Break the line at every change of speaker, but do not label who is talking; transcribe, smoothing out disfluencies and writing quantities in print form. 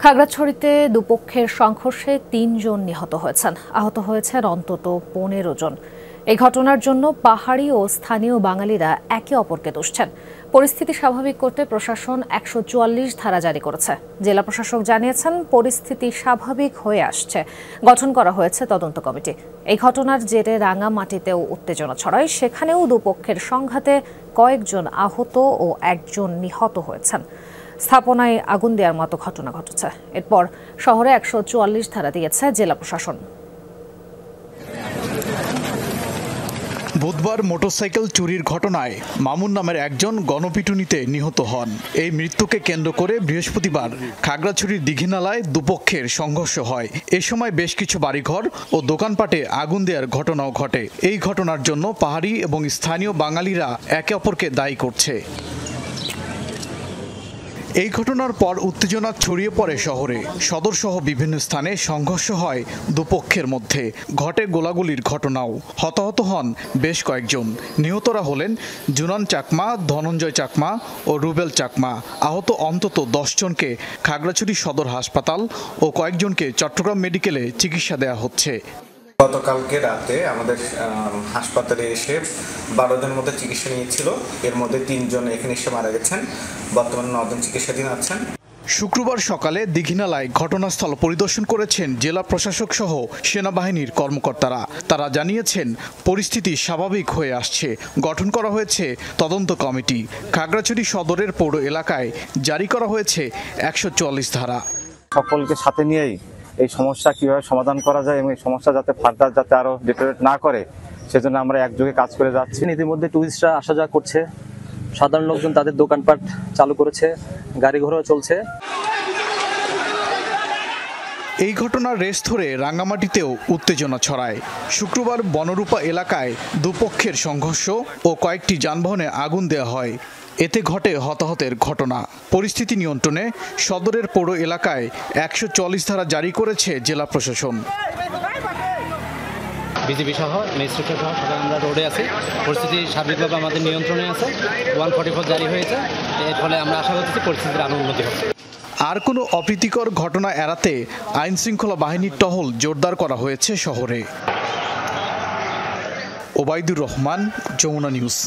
খাগড়াছড়িতে দুপক্ষের সংঘর্ষে ৩ জন নিহত হয়েছেন, আহত হয়েছেন অন্তত ১৫ জন। এই ঘটনার জন্য পাহাড়ি ও স্থানীয় বাঙালিরা একে অপরকে দুষছেন। পরিস্থিতি স্বাভাবিক করতে প্রশাসন ১৪৪ ধারা জারি করেছে। জেলা প্রশাসক জানিয়েছেন, পরিস্থিতি স্বাভাবিক হয়ে আসছে, গঠন করা হয়েছে তদন্ত কমিটি। এই ঘটনার জেরে রাঙামাটিতেও উত্তেজনা ছড়ায়, সেখানেও দুপক্ষের সংঘাতে কয়েকজন আহত ও একজন নিহত হয়েছেন। স্থাপনায় আগুন দেওয়ার মতো ঘটনা ঘটেছে। এরপর শহরে ১৪৪ ধারা দিয়েছে জেলা প্রশাসন।
বুধবার মোটরসাইকেল চুরির ঘটনায় মামুন নামের একজন গণপিটুনিতে নিহত হন। এই মৃত্যুকে কেন্দ্র করে বৃহস্পতিবার খাগড়াছড়ির দীঘিনালায় দুপক্ষের সংঘর্ষ হয়। এ সময় বেশ কিছু বাড়িঘর ও দোকানপাটে আগুন দেওয়ার ঘটনাও ঘটে। এই ঘটনার জন্য পাহাড়ি এবং স্থানীয় বাঙালিরা একে অপরকে দায়ী করছে। এই ঘটনার পর উত্তেজনা ছড়িয়ে পড়ে শহরে। সদরসহ বিভিন্ন স্থানে সংঘর্ষ হয় দুপক্ষের মধ্যে। ঘটে গোলাগুলির ঘটনাও। হতাহত হন বেশ কয়েকজন। নিহতরা হলেন জুনান চাকমা, ধনঞ্জয় চাকমা ও রুবেল চাকমা। আহত অন্তত ১০ জনকে খাগড়াছড়ি সদর হাসপাতাল ও কয়েকজনকে চট্টগ্রাম মেডিকেলে চিকিৎসা দেওয়া হচ্ছে।
গতকালকে রাতে আমাদের হাসপাতালে এসে ১২ জনের মধ্যে চিকিৎসা নিয়েছিল। এর মধ্যে ৩ জন এখানে এসে মারা গেছেন। বর্তমানে ৯ জন চিকিৎসাধীন আছেন।
শুক্রবার সকালে দীঘিনালায় ঘটনাস্থল পরিদর্শন করেছেন জেলা প্রশাসক সহ সেনাবাহিনীর কর্মকর্তারা। তারা জানিয়েছেন, পরিস্থিতি স্বাভাবিক হয়ে আসছে, গঠন করা হয়েছে তদন্ত কমিটি। খাগড়াছড়ি সদরের পৌর এলাকায় জারি করা হয়েছে ১৪৪ ধারা।
সকলকে সাথে নিয়েই এই সমস্যা কিভাবে সমাধান করা যায় এবং এই সমস্যা যাতে ফার্দার যাতে আরো ডিটেরিয়েট না করে, সেজন্য আমরা একযোগে কাজ করে যাচ্ছি।
ইতিমধ্যে টুরিস্টরা আসা যাওয়া করছে, সাধারণ লোকজন তাদের দোকানপাট চালু করেছে, গাড়ি ঘোড়াও চলছে।
এই ঘটনার রেশ ধরে রাঙ্গামাটিতেও উত্তেজনা ছড়ায়। শুক্রবার বনরূপা এলাকায় দুপক্ষের সংঘর্ষ ও কয়েকটি যানবাহনে আগুন দেওয়া হয়। এতে ঘটে হতাহতের ঘটনা। পরিস্থিতি নিয়ন্ত্রণে সদরের পৌর এলাকায় ১৪৪ ধারা জারি করেছে জেলা প্রশাসন।
বিজিবি সহ ম্যাজিস্ট্রেট সহ সবাই আমরা রোডে আছি। পরিস্থিতি সার্বিকভাবে আমাদের নিয়ন্ত্রণে আছে। 144 জারি হয়েছে। এর ফলে আমরা আশা করতেছি পরিস্থিতির আরও উন্নতি হবে।
আর কোনো অপ্রীতিকর ঘটনা এড়াতে আইন শৃঙ্খলা বাহিনীর টহল জোরদার করা হয়েছে শহরে। ওবায়দুর রহমান, যমুনা নিউজ।